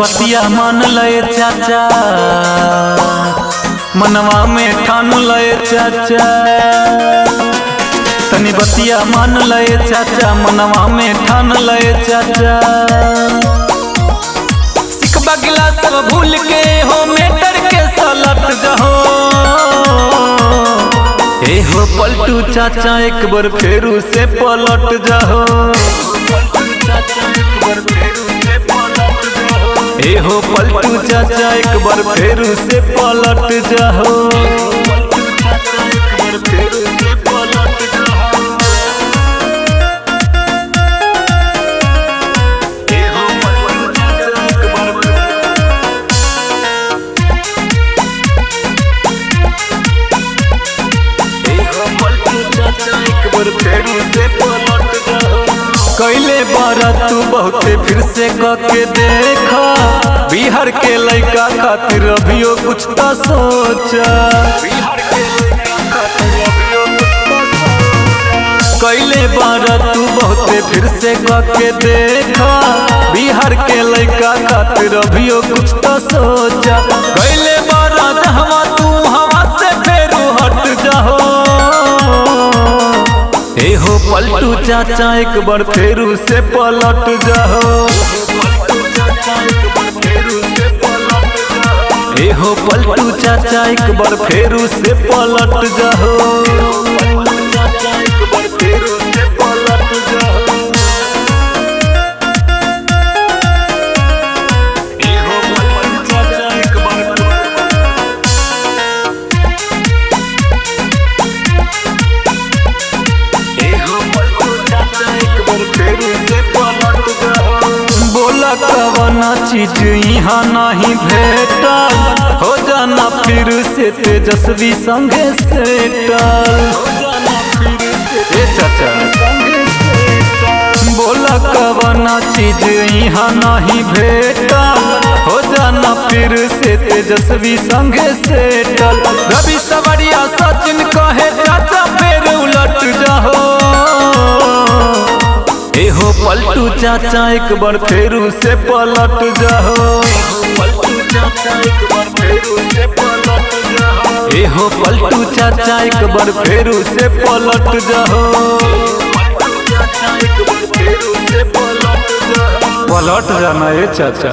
बतिया मान लए चाचा, मनवा में ठान लए चाचा। तनी बतिया मान लए चाचा, मनवा में ठान लए चाचा। सिखबा गिला सब भूल के हो मेटर के सलट जाहो। ए हो पलटू चाचा एक बार फेरू से पलट जाहो। ए हो पलटू चाचा एक बार फेरू से पलट जाहो। कैले बारा तू बहुते फिर से कके देखा, बिहार के लड़का खातिर अभियो कुछ तो सोचा। कैले बारा तू बहुते फिर से कके देखा, बिहार के लड़का खातिर अभियो कुछ तो सोचा। कैले बारा जहवा तू हवा से फेरू हट जाहो। ए हो पलटू चाचा एक बार फेरू से पलट जाहो। ए हो पलटू चाचा एक बार फेरू से पलट जाहो। बोला कवना चीज यहाँ नहीं भेटा, हो जाना फिर से तेजस्वी संगे सेटल। बोला कवना चीज यहाँ नहीं भेटा, हो जाना फिर से तेजस्वी संगे सेटल। रवि सवरिया सचिन कहे चाचा फिर उलट जाहो। ए हो पलटू चाचा एक बार फेरू से पलट जाहो। ए हो पलटू चाचा एक बार फेरू से पलट जाहो। पलट जाना ए चाचा।